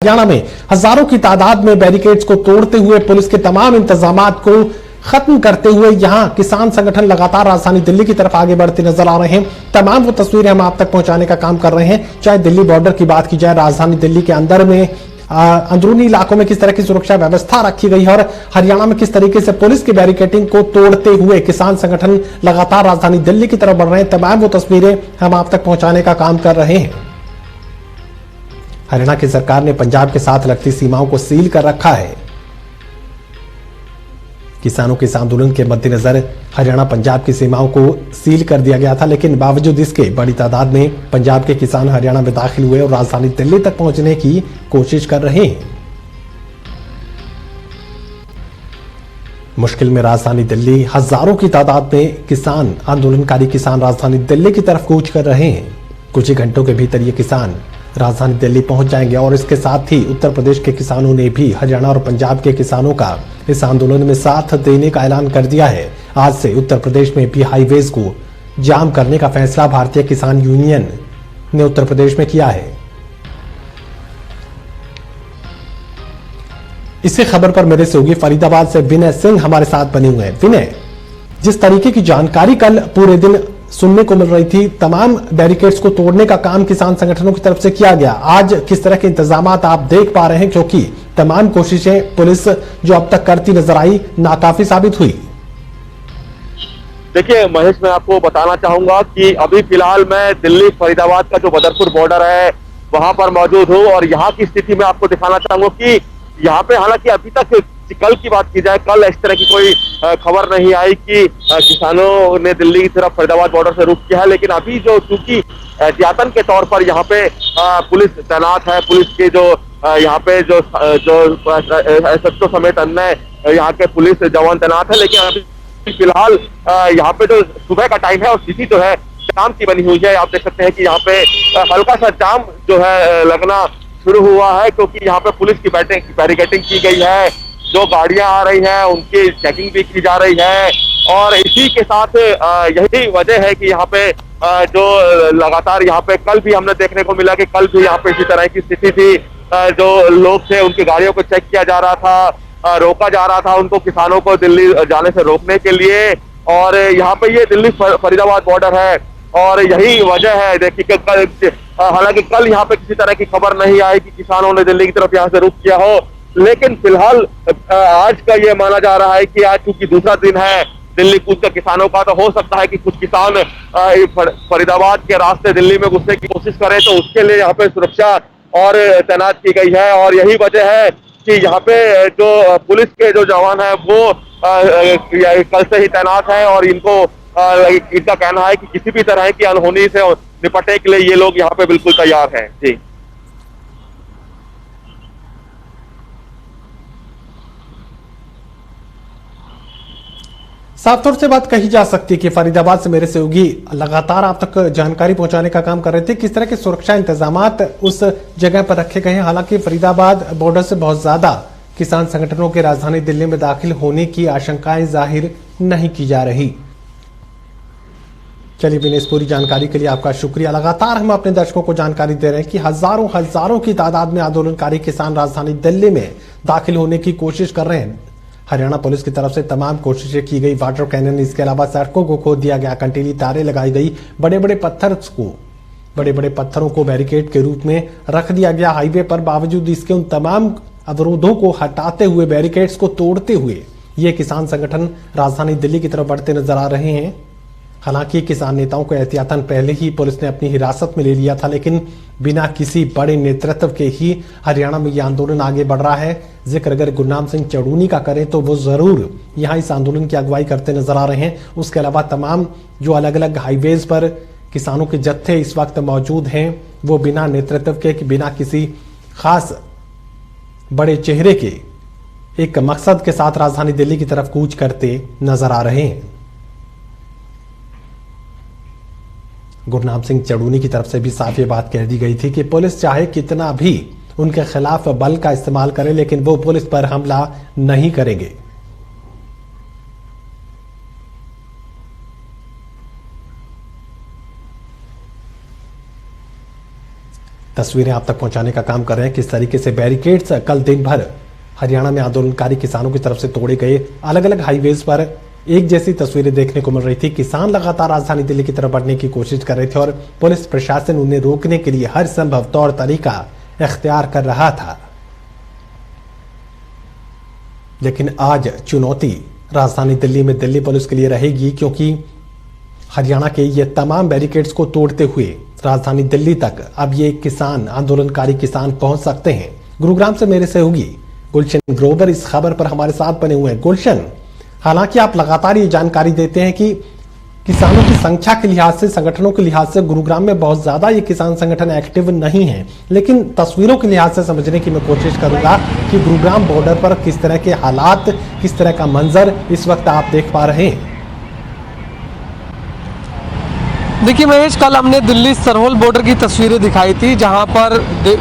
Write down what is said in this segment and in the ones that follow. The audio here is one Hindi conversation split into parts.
हरियाणा में हजारों की तादाद में बैरिकेड्स को तोड़ते हुए पुलिस के तमाम इंतजामात को खत्म करते हुए यहां किसान संगठन लगातार राजधानी दिल्ली की तरफ आगे बढ़ते नजर आ रहे हैं। तमाम वो तस्वीरें हम आप तक पहुंचाने का काम कर रहे हैं। चाहे दिल्ली बॉर्डर की बात की जाए, राजधानी दिल्ली के अंदर में अंदरूनी इलाकों में किस तरह की सुरक्षा व्यवस्था रखी गई है और हरियाणा में किस तरीके से पुलिस की बैरिकेडिंग को तोड़ते हुए किसान संगठन लगातार राजधानी दिल्ली की तरफ बढ़ रहे हैं। तमाम वो तस्वीरें हम आप तक पहुंचाने का काम कर रहे हैं। हरियाणा की सरकार ने पंजाब के साथ लगती सीमाओं को सील कर रखा है। किसानों के इस आंदोलन के मद्देनजर हरियाणा पंजाब की सीमाओं को सील कर दिया गया था, लेकिन बावजूद इसके बड़ी तादाद में पंजाब के किसान हरियाणा में दाखिल हुए और राजधानी दिल्ली तक पहुंचने की कोशिश कर रहे हैं। मुश्किल में राजधानी दिल्ली, हजारों की तादाद में किसान, आंदोलनकारी किसान राजधानी दिल्ली की तरफ कूच कर रहे हैं। कुछ ही घंटों के भीतर ये किसान राजधानी दिल्ली पहुंच जाएंगे और इसके साथ ही उत्तर प्रदेश के किसानों ने भी हरियाणा और पंजाब के किसानों का इस आंदोलन में साथ देने का ऐलान कर दिया है। आज से उत्तर प्रदेश में भी हाईवेज को जाम करने का फैसला भारतीय किसान यूनियन ने उत्तर प्रदेश में किया है। इसी खबर पर मेरे सहयोगी फरीदाबाद से विनय सिंह हमारे साथ बने हुए हैं। विनय, जिस तरीके की जानकारी कल पूरे दिन सुनने को मिल रही थी, तमाम बैरिकेड्स को तोड़ने का काम किसान संगठनों की तरफ से किया गया, आज किस तरह के इंतजामात आप देख पा रहे हैं, क्योंकि तमाम कोशिशें पुलिस जो अब तक करती नजर आई नाकाफी साबित हुई? देखिए महेश, मैं आपको बताना चाहूंगा कि अभी फिलहाल मैं दिल्ली फरीदाबाद का जो बदरपुर बॉर्डर है वहां पर मौजूद हूं और यहाँ की स्थिति में आपको दिखाना चाहूंगा कि यहाँ पे हालांकि अभी तक कल की बात की जाए, कल इस तरह की कोई खबर नहीं आई कि किसानों ने दिल्ली की तरफ फरीदाबाद बॉर्डर से रुख किया है, लेकिन अभी जो चूंकि एहतियातन के तौर पर यहाँ पे पुलिस तैनात है, पुलिस के जो यहाँ पे जो SHO समेत अन्य यहाँ के पुलिस जवान तैनात है, लेकिन अभी फिलहाल यहाँ पे जो सुबह का टाइम है और स्थिति जो है शाम की बनी हुई है। आप देख सकते हैं कि यहाँ पे हल्का सा जाम जो है लगना शुरू हुआ है, क्योंकि यहाँ पे पुलिस की बैरिकेडिंग की गई है, जो गाड़ियां आ रही हैं उनकी चेकिंग भी की जा रही है और इसी के साथ यही वजह है कि यहाँ पे जो लगातार यहाँ पे कल भी हमने देखने को मिला कि कल भी यहाँ पे इसी तरह की स्थिति थी। जो लोग थे उनकी गाड़ियों को चेक किया जा रहा था, रोका जा रहा था उनको, किसानों को दिल्ली जाने से रोकने के लिए। और यहाँ पे ये दिल्ली फरीदाबाद बॉर्डर है और यही वजह है। देखिए कल, हालांकि कल यहाँ पे किसी तरह की खबर नहीं आई कि किसानों ने दिल्ली की तरफ यहाँ से रुख किया हो, लेकिन फिलहाल आज का ये माना जा रहा है कि आज चूंकि दूसरा दिन है दिल्ली कूच का किसानों का, तो हो सकता है कि कुछ किसान फरीदाबाद के रास्ते दिल्ली में घुसने की कोशिश करें, तो उसके लिए यहाँ पे सुरक्षा और तैनात की गई है। और यही वजह है कि यहाँ पे जो पुलिस के जो जवान है वो कल से ही तैनात है और इनका कहना है कि किसी भी तरह की अनहोनी से निपटने के लिए ये लोग यहाँ पे बिल्कुल तैयार हैं। जी, साफ तौर से बात कही जा सकती है कि फरीदाबाद से मेरे सहयोगी लगातार आप तक जानकारी पहुंचाने का काम कर रहे थे। किस तरह के सुरक्षा इंतजामात उस जगह पर रखे गए हैं? हालांकि फरीदाबाद बॉर्डर से बहुत ज्यादा किसान संगठनों के राजधानी दिल्ली में दाखिल होने की आशंकाएं जाहिर नहीं की जा रही। चलिए बिना इस पूरी जानकारी के लिए आपका शुक्रिया। लगातार हम अपने दर्शकों को जानकारी दे रहे हैं कि हजारों की तादाद में आंदोलनकारी किसान राजधानी दिल्ली में दाखिल होने की कोशिश कर रहे हैं। हरियाणा पुलिस की तरफ से तमाम कोशिशें की गई, वाटर कैनन, इसके अलावा सड़कों को खोद दिया गया, कंटीली तारें लगाई गई, बड़े बड़े पत्थरों को बैरिकेड के रूप में रख दिया गया हाईवे पर। बावजूद इसके उन तमाम अवरोधों को हटाते हुए, बैरिकेड्स को तोड़ते हुए ये किसान संगठन राजधानी दिल्ली की तरफ बढ़ते नजर आ रहे हैं। हालांकि किसान नेताओं को एहतियातन पहले ही पुलिस ने अपनी हिरासत में ले लिया था, लेकिन बिना किसी बड़े नेतृत्व के ही हरियाणा में यह आंदोलन आगे बढ़ रहा है। जिक्र अगर गुरनाम सिंह चड़ूनी का करें तो वो जरूर यहां इस आंदोलन की अगुवाई करते नजर आ रहे हैं। उसके अलावा तमाम जो अलग अलग हाईवेज पर किसानों के जत्थे इस वक्त मौजूद हैं, वो बिना नेतृत्व के, बिना किसी खास बड़े चेहरे के, एक मकसद के साथ राजधानी दिल्ली की तरफ कूच करते नजर आ रहे हैं। गुरनाम सिंह चड़ूनी की तरफ से भी साफ ये बात कह दी गई थी कि पुलिस चाहे कितना भी उनके खिलाफ बल का इस्तेमाल करे, लेकिन वो पुलिस पर हमला नहीं करेंगे। तस्वीरें आप तक पहुंचाने का काम कर रहे हैं किस तरीके से बैरिकेड्स कल दिन भर हरियाणा में आंदोलनकारी किसानों की तरफ से तोड़े गए। अलग अलग हाईवेज पर एक जैसी तस्वीरें देखने को मिल रही थी। किसान लगातार राजधानी दिल्ली की तरफ बढ़ने की कोशिश कर रहे थे और पुलिस प्रशासन उन्हें रोकने के लिए हर संभव तौर तरीका इख्तियार कर रहा था। लेकिन आज चुनौती राजधानी दिल्ली में दिल्ली पुलिस के लिए रहेगी, क्योंकि हरियाणा के ये तमाम बैरिकेड्स को तोड़ते हुए राजधानी दिल्ली तक अब ये किसान आंदोलनकारी किसान पहुंच सकते हैं। गुरुग्राम से मेरे सहयोगी गुलशन ग्रोवर इस खबर पर हमारे साथ बने हुए हैं। गुलशन, हालांकि आप लगातार ये जानकारी देते हैं कि किसानों की संख्या के लिहाज से, संगठनों के लिहाज से गुरुग्राम में बहुत ज्यादा ये किसान संगठन एक्टिव नहीं है, लेकिन तस्वीरों के लिहाज से समझने की मैं कोशिश करूंगा कि गुरुग्राम बॉर्डर पर किस तरह के हालात, किस तरह का मंजर इस वक्त आप देख पा रहे हैं। देखिए महेश, कल हमने दिल्ली सरहोल बॉर्डर की तस्वीरें दिखाई थी, जहां पर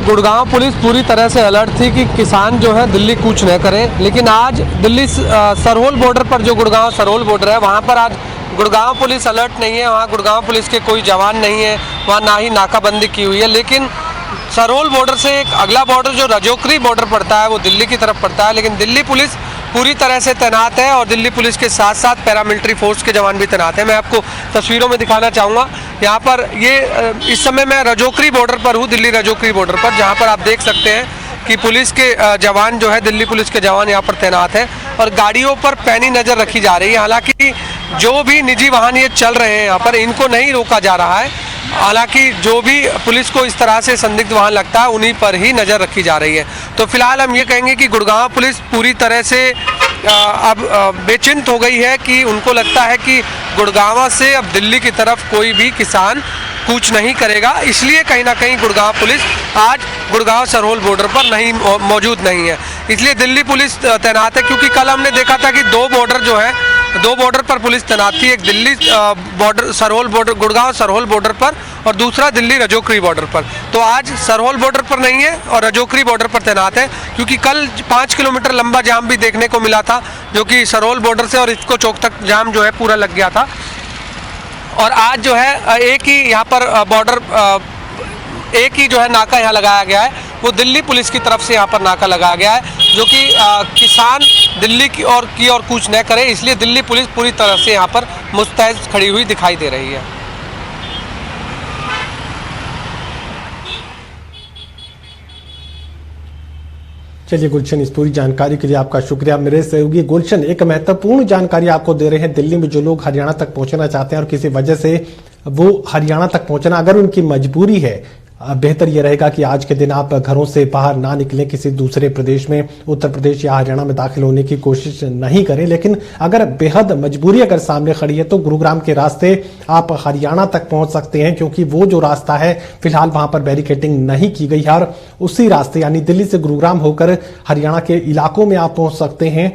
गुड़गांव पुलिस पूरी तरह से अलर्ट थी कि किसान जो है दिल्ली कूच न करें। लेकिन आज दिल्ली सरहोल बॉर्डर पर, जो गुड़गांव सरहोल बॉर्डर है, वहां पर आज गुड़गांव पुलिस अलर्ट नहीं है। वहां गुड़गांव पुलिस के कोई जवान नहीं है, वहां ना ही नाकाबंदी की हुई है। लेकिन सरहोल बॉर्डर से एक अगला बॉर्डर जो रजौकरी बॉर्डर पड़ता है वो दिल्ली की तरफ पड़ता है, लेकिन दिल्ली पुलिस पूरी तरह से तैनात है और दिल्ली पुलिस के साथ साथ पैरामिलिट्री फोर्स के जवान भी तैनात हैं। मैं आपको तस्वीरों में दिखाना चाहूँगा। यहाँ पर ये इस समय मैं रजौकरी बॉर्डर पर हूँ, दिल्ली रजौकरी बॉर्डर पर, जहाँ पर आप देख सकते हैं कि पुलिस के जवान जो है, दिल्ली पुलिस के जवान यहाँ पर तैनात हैं और गाड़ियों पर पैनी नज़र रखी जा रही है। हालांकि जो भी निजी वाहन ये चल रहे हैं यहाँ पर, इनको नहीं रोका जा रहा है। हालांकि जो भी पुलिस को इस तरह से संदिग्ध वाहन लगता है उन्हीं पर ही नज़र रखी जा रही है। तो फिलहाल हम ये कहेंगे कि गुड़गांव पुलिस पूरी तरह से अब बेचिंत हो गई है कि उनको लगता है कि गुड़गांव से अब दिल्ली की तरफ कोई भी किसान कूच नहीं करेगा। इसलिए कहीं ना कहीं गुड़गांव पुलिस आज गुड़गांव सरहोल बॉर्डर पर नहीं मौजूद नहीं है। इसलिए दिल्ली पुलिस तैनात है, क्योंकि कल हमने देखा था कि दो बॉर्डर पर पुलिस तैनात थी। एक Delhi border Sarhol border, Gurgaon Sarhol border पर, और दूसरा दिल्ली रजौकरी बॉर्डर पर। तो आज सरहोल बॉर्डर पर नहीं है और रजौकरी बॉर्डर पर तैनात है, क्योंकि कल 5 किलोमीटर लंबा जाम भी देखने को मिला था, जो कि सरहोल बॉर्डर से और इफ्को चौक तक जाम जो है पूरा लग गया था। और आज जो है एक ही यहाँ पर बॉर्डर, एक ही जो है नाका यहाँ लगाया गया है, वो दिल्ली पुलिस की तरफ से यहाँ पर नाका लगाया गया है, जो कि किसान दिल्ली की ओर कूच न करे। इसलिए दिल्ली पुलिस पूरी तरह से यहाँ पर मुस्तैद खड़ी हुई दिखाई दे रही है। चलिए गुलशन, इस पूरी जानकारी के लिए आपका शुक्रिया। मेरे सहयोगी गुलशन एक महत्वपूर्ण जानकारी आपको दे रहे हैं। दिल्ली में जो लोग हरियाणा तक पहुंचना चाहते हैं और किसी वजह से वो हरियाणा तक पहुंचना अगर उनकी मजबूरी है, बेहतर यह रहेगा कि आज के दिन आप घरों से बाहर ना निकलें, किसी दूसरे प्रदेश में, उत्तर प्रदेश या हरियाणा में दाखिल होने की कोशिश नहीं करें। लेकिन अगर बेहद मजबूरी अगर सामने खड़ी है तो गुरुग्राम के रास्ते आप हरियाणा तक पहुंच सकते हैं, क्योंकि वो जो रास्ता है फिलहाल वहां पर बैरिकेडिंग नहीं की गई है और उसी रास्ते यानी दिल्ली से गुरुग्राम होकर हरियाणा के इलाकों में आप पहुंच सकते हैं।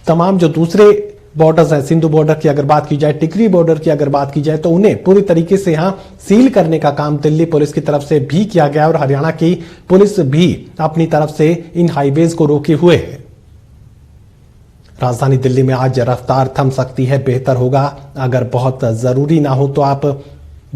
तमाम जो दूसरे बॉर्डर्स हैं, सिंधु बॉर्डर की अगर बात की जाए, टिकरी बॉर्डर की अगर बात की जाए, तो उन्हें पूरी तरीके से यहां सील करने का काम दिल्ली पुलिस की तरफ से भी किया गया और हरियाणा की पुलिस भी अपनी तरफ से इन हाईवेज को रोके हुए है। राजधानी दिल्ली में आज रफ्तार थम सकती है। बेहतर होगा अगर बहुत जरूरी ना हो तो आप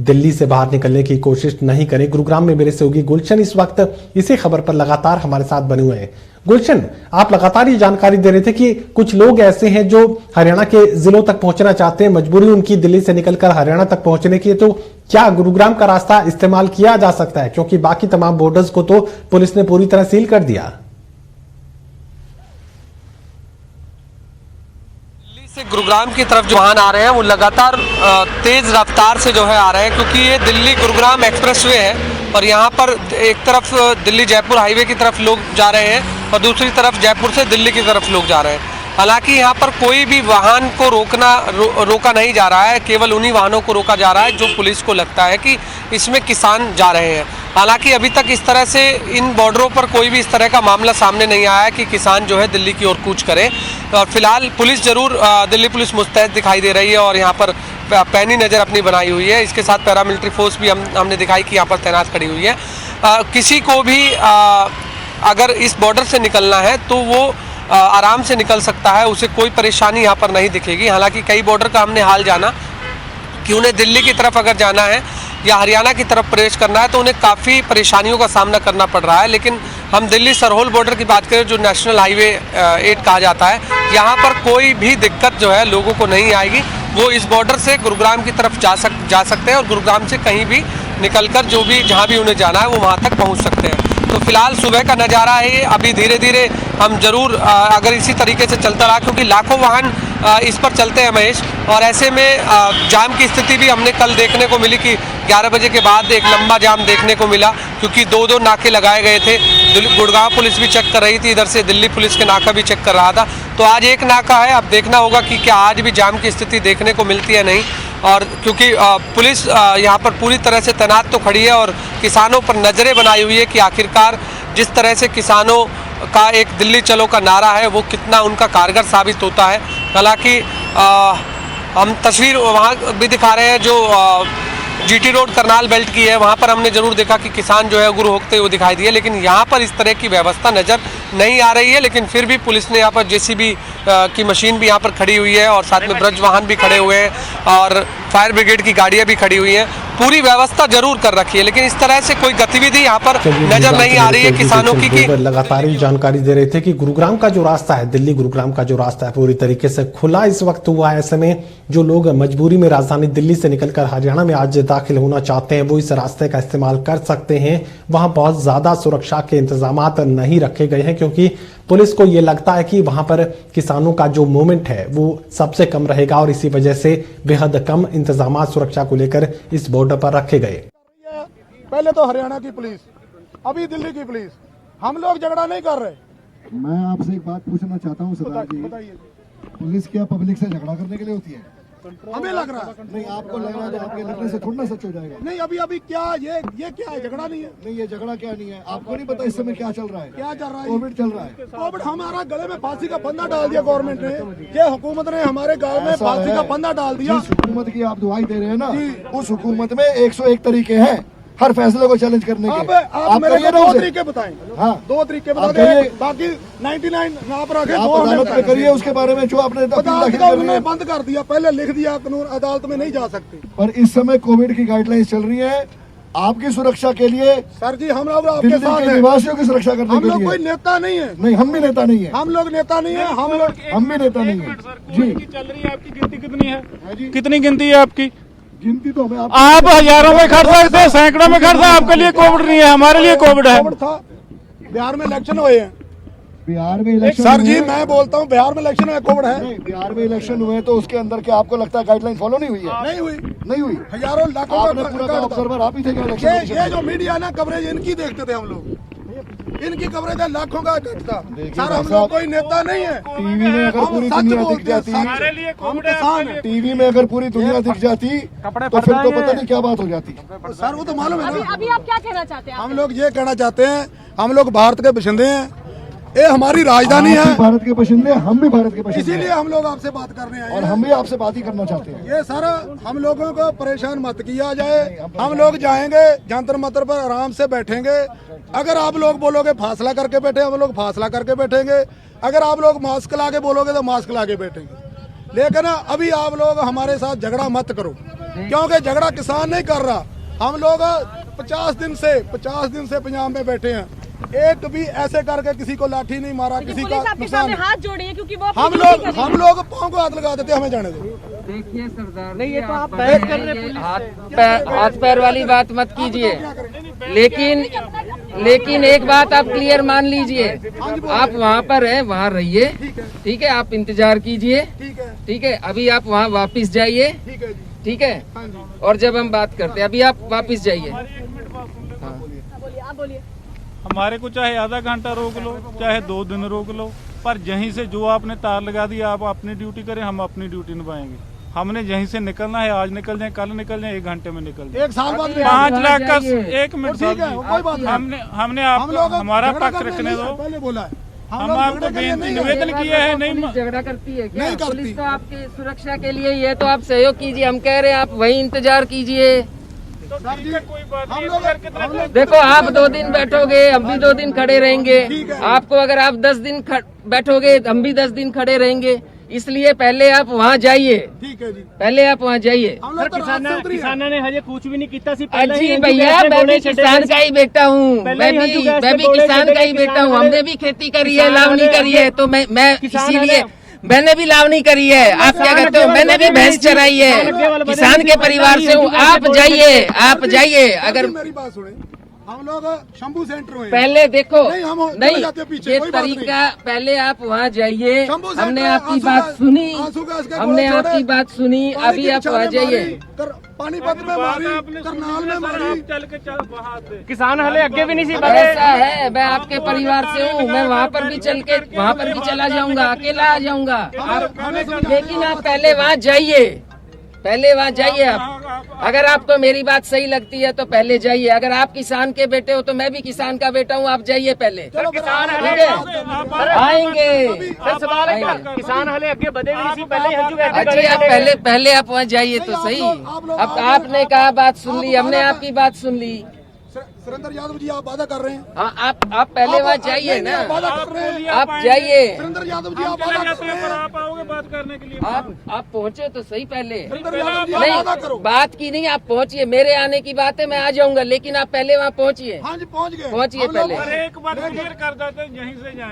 दिल्ली से बाहर निकलने की कोशिश नहीं करें। गुरुग्राम में मेरे सहयोगी गुलशन इस वक्त इसी खबर पर लगातार हमारे साथ बने हुए हैं। गुलशन, आप लगातार ये जानकारी दे रहे थे कि कुछ लोग ऐसे हैं जो हरियाणा के जिलों तक पहुंचना चाहते हैं, मजबूरी उनकी दिल्ली से निकलकर हरियाणा तक पहुंचने की, तो क्या गुरुग्राम का रास्ता इस्तेमाल किया जा सकता है? क्योंकि बाकी तमाम बॉर्डर्स को तो पुलिस ने पूरी तरह सील कर दिया। गुरुग्राम की तरफ जो वाहन आ रहे हैं वो लगातार तेज रफ्तार से जो है आ रहे हैं, क्योंकि ये दिल्ली गुरुग्राम एक्सप्रेसवे है और यहाँ पर एक तरफ दिल्ली जयपुर हाईवे की तरफ लोग जा रहे हैं और दूसरी तरफ जयपुर से दिल्ली की तरफ लोग जा रहे हैं। हालांकि यहाँ पर कोई भी वाहन को रोका नहीं जा रहा है, केवल उन्हीं वाहनों को रोका जा रहा है जो पुलिस को लगता है कि इसमें किसान जा रहे हैं। हालांकि अभी तक इस तरह से इन बॉर्डरों पर कोई भी इस तरह का मामला सामने नहीं आया है कि किसान जो है दिल्ली की ओर कूच करें। और फिलहाल पुलिस जरूर, दिल्ली पुलिस मुस्तैद दिखाई दे रही है और यहाँ पर पैनी नज़र अपनी बनाई हुई है। इसके साथ पैरामिलिट्री फोर्स भी हमने दिखाई कि यहाँ पर तैनात खड़ी हुई है। किसी को भी अगर इस बॉर्डर से निकलना है तो वो आराम से निकल सकता है, उसे कोई परेशानी यहाँ पर नहीं दिखेगी। हालांकि कई बॉर्डर का हमने हाल जाना कि उन्हें दिल्ली की तरफ अगर जाना है या हरियाणा की तरफ प्रवेश करना है तो उन्हें काफ़ी परेशानियों का सामना करना पड़ रहा है। लेकिन हम दिल्ली सरहोल बॉर्डर की बात करें, जो नेशनल हाईवे 8 कहा जाता है, यहाँ पर कोई भी दिक्कत जो है लोगों को नहीं आएगी। वो इस बॉर्डर से गुरुग्राम की तरफ जा सकते हैं और गुरुग्राम से कहीं भी निकलकर जो भी जहाँ भी उन्हें जाना है वो वहाँ तक पहुँच सकते हैं। तो फिलहाल सुबह का नज़ारा है ये। अभी धीरे धीरे हम जरूर अगर इसी तरीके से चलता रहा, क्योंकि लाखों वाहन इस पर चलते हैं महेश, और ऐसे में जाम की स्थिति भी हमने कल देखने को मिली कि 11 बजे के बाद एक लंबा जाम देखने को मिला, क्योंकि 2-2 नाके लगाए गए थे। गुड़गांव पुलिस भी चेक कर रही थी, इधर से दिल्ली पुलिस के नाका भी चेक कर रहा था। तो आज एक नाका है, अब देखना होगा कि क्या आज भी जाम की स्थिति देखने को मिलती है नहीं। और क्योंकि पुलिस यहाँ पर पूरी तरह से तैनात तो खड़ी है और किसानों पर नज़रें बनाई हुई है कि आखिरकार जिस तरह से किसानों का एक दिल्ली चलो का नारा है वो कितना उनका कारगर साबित होता है। हालांकि हम तस्वीर वहाँ भी दिखा रहे हैं जो जीटी रोड करनाल बेल्ट की है, वहाँ पर हमने जरूर देखा कि किसान जो है गुरु होते हुए दिखाई दिए, लेकिन यहाँ पर इस तरह की व्यवस्था नज़र नहीं आ रही है। लेकिन फिर भी पुलिस ने यहाँ पर जेसीबी की मशीन भी यहाँ पर खड़ी हुई है और साथ में ब्रज वाहन भी खड़े हुए हैं और फायर ब्रिगेड की गाड़ियाँ भी खड़ी हुई हैं। पूरी व्यवस्था जरूर कर रखी है, लेकिन इस तरह से कोई गतिविधि यहाँ पर नजर नहीं आ रही है किसानों की। लगातार ही जानकारी दे रहे थे कि गुरुग्राम का जो रास्ता है, दिल्ली गुरुग्राम का जो रास्ता है, पूरी तरीके से खुला इस वक्त हुआ है। ऐसे में जो लोग मजबूरी में राजधानी दिल्ली से निकलकर हरियाणा में आज दाखिल होना चाहते हैं वो इस रास्ते का इस्तेमाल कर सकते हैं। वहां बहुत ज्यादा सुरक्षा के इंतजाम नहीं रखे गए हैं, क्योंकि पुलिस को ये लगता है कि वहां पर किसानों का जो मूवमेंट है वो सबसे कम रहेगा और इसी वजह से बेहद कम इंतजाम सुरक्षा को लेकर इस बॉर्डर पर रखे गए। पहले तो हरियाणा की पुलिस, अभी दिल्ली की पुलिस, हम लोग झगड़ा नहीं कर रहे। मैं आपसे एक बात पूछना चाहता हूँ सरदार जी, बताइए। पुलिस क्या पब्लिक से झगड़ा करने के लिए होती है? हमें लग रहा है। नहीं, आपको लग रहा है तो आपके लगने से थोड़ा ना सच हो जाएगा। नहीं, अभी क्या ये क्या है? झगड़ा नहीं है। नहीं, ये झगड़ा क्या नहीं है, आपको नहीं पता इस समय क्या चल रहा है? क्या चल रहा है? कोविड चल रहा है। कोविड हमारा गले में फांसी का फंदा डाल दिया गवर्नमेंट ने, ये हुकूमत ने हमारे गले में फांसी का फंदा डाल दिया। जिस हुकूमत की आप दुआई दे रहे हैं ना, उस हुकूमत में 101 तरीके हैं हर फैसले को चैलेंज करने के। आप मेरे को 2 तरीके बताएं। हाँ, 2 तरीके बता दें, बाकी 99 आप रखे। आप अदालत में करिए उसके बारे में जो आपने उन्होंने बंद कर दिया, पहले लिख दिया कानून, अदालत में नहीं जा सकते। पर इस समय कोविड की गाइडलाइंस चल रही है आपकी सुरक्षा के लिए। सर जी, हम लोग आपके साथ हैं, निवासियों की सुरक्षा करने के लिए। हम लोग कोई नेता नहीं है। नहीं, हम भी नेता नहीं है। हम लोग नेता नहीं है, हम भी नेता नहीं है जी। चल रही है आपकी गिनती कितनी है? कितनी गिनती है आपकी? गिनती तो हमें आप हजारों में खड़ सकते हैं, सैकड़ों में खड़ सकते हैं। आपके लिए कोविड नहीं है, हमारे लिए कोविड है। कोविड था। बिहार में इलेक्शन हुए हैं। बिहार में इलेक्शन सर जी, मैं बोलता हूँ बिहार में इलेक्शन में कोविड है। नहीं, बिहार में इलेक्शन हुए तो उसके अंदर क्या आपको लगता है गाइडलाइन फॉलो नहीं हुई है? नहीं हुई, नहीं हुई। हजारों लाखों आपने पूरा ऑब्जर्वर आप ही थे क्या इलेक्शन? ये जो मीडिया ना कवरेज इनकी देखते थे हम लोग, इनकी कवरेज है, लाखों का इकट्ठ था। सर, हम लोग कोई नेता नहीं है। टीवी में अगर पूरी दुनिया दिख जाती, टीवी में अगर पूरी दुनिया दिख जाती तो फिर तो पता नहीं क्या बात हो जाती। सर, वो तो मालूम है ना। अभी आप क्या कहना चाहते हैं? हम लोग ये कहना चाहते हैं, हम लोग भारत के बशिंदे हैं, ये हमारी राजधानी है। भारत के बशिंदे, हम भी भारत के बशिंदे, इसीलिए हम लोग आपसे बात करने आए और हैं। हम भी आपसे बात ही करना चाहते हैं। ये सर, हम लोगों को परेशान मत किया जाए। हम लोग जाएंगे जंतर मंतर पर, आराम से बैठेंगे। अगर आप लोग बोलोगे फासला करके बैठे, हम लोग फासला करके बैठेंगे। अगर आप लोग मास्क ला के बोलोगे तो मास्क ला के बैठेंगे। लेकिन अभी आप लोग हमारे साथ झगड़ा मत करो, क्योंकि झगड़ा किसान नहीं कर रहा। हम लोग 50 दिन से पंजाब में बैठे हैं, एक भी ऐसे करके किसी को लाठी नहीं मारा, किसी का नुकसान। हाथ जोड़े हैं क्योंकि वो हम लोग पाँव को हाथ लगा देते, हमें जाने दो। देखिए सरदार, नहीं ये तो आप बहस कर रहे हैं, हाथ पैर वाली बात मत कीजिए। लेकिन एक बात आप क्लियर मान लीजिए, आप वहाँ पर हैं, वहाँ रहिए, ठीक है? आप इंतजार कीजिए, ठीक है? अभी आप वहाँ वापिस जाइए, ठीक है? और जब हम बात करते हैं, अभी आप वापिस जाइए। हमारे को चाहे आधा घंटा रोक लो, चाहे 2 दिन रोक लो, पर यहीं से जो आपने तार लगा दिया, आप अपनी ड्यूटी करें, हम अपनी ड्यूटी निभाएंगे। हमने यहीं से निकलना है, आज निकल जाए, कल निकल जाए, 1 घंटे में निकल जाए। 1 साल बाद 5 लाख का 1 मिनट कोई बात नहीं। हमने आपको हमारा पक्ष रखने दो। पहले बोला है, हम आपको निवेदन किया है। नहीं झगड़ा करती है क्या? नहीं करती। पुलिस तो आपकी सुरक्षा के लिए ही है, तो आप सहयोग कीजिए। हम कह रहे हैं आप वही इंतजार कीजिए। कोई बात नहीं। देखो, आप 2 दिन बैठोगे, हम भी 2 दिन खड़े रहेंगे। आपको अगर आप 10 दिन बैठोगे, हम भी 10 दिन खड़े रहेंगे। इसलिए पहले आप वहाँ जाइए, ठीक है जी, पहले आप वहाँ जाइए। हम लोग तो राजतंत्री हैं। किसानों ने हजे कुछ भी नहीं किया सी अजी भैया, मैं भी किसान का ही बेटा हूँ, मैं भी किसान का ही बेटा हूँ। हमने भी खेती करी है, लावनी करी है, तो मैं इसीलिए मैंने भी लावनी करी है। आप क्या कहते हो, मैंने भी भैंस चराई है, किसान के परिवार से हूँ। आप जाइए अगर मेरी बात सुने, हम लोग शंभू सेंटर में पहले देखो, नहीं, हम चले नहीं जाते पीछे, ये कोई बात तरीका, पहले आप वहाँ जाइए। शंभू सेंटर हमने में आपकी आंसू बात गैस- सुनी, आंसू गैस के हमने गोले आपकी छोड़े, बात सुनी, पानी अभी की आप वहाँ किचन में जाइए। मारी, पानीपत में मारी, करनाल में मारी। चल के चल वहाँ से किसान हले अगे भी नहीं सी ऐसा है, मैं आपके परिवार से हूँ, मैं वहाँ पर भी चल के वहाँ पर भी चला जाऊंगा, अकेला आ जाऊंगा। लेकिन आप पहले वहाँ जाइए, पहले वहाँ जाइए। आप अगर आपको मेरी बात सही लगती है तो पहले जाइए। अगर आप किसान के बेटे हो तो मैं भी किसान का बेटा हूँ, आप जाइए पहले। किसान ठीक है, आएंगे। सवाल है किसान हले अगे बढ़े भी नहीं सी पहले ही हजू अच्छा, आप पहले आप वहाँ जाइए तो सही। अब आपने कहा बात सुन ली, हमने आपकी बात सुन ली। सुरेंद्र यादव जी, आप वादा कर रहे हैं? हाँ, आप पहले वहाँ जाइए नहीं, ना, आप वादा कर रहे हैं? आप जाइए। सुरेंद्र यादव जी, आप चले वादा जाते कर रहे हैं, पर हैं? आप आओगे बात करने के लिए। आप पहुँचे तो सही पहले। सुरेंद्र यादव जी, आप वादा नहीं, करो। बात की नहीं, आप पहुँचिए। मेरे आने की बात है, मैं आ जाऊंगा, लेकिन आप पहले वहाँ पहुँचिए। हाँ जी, पहुँच गए। पहुँचिए हम लोग- पहले। पर एक बात क्लियर कर देते हैं, यहीं से जाएंगे।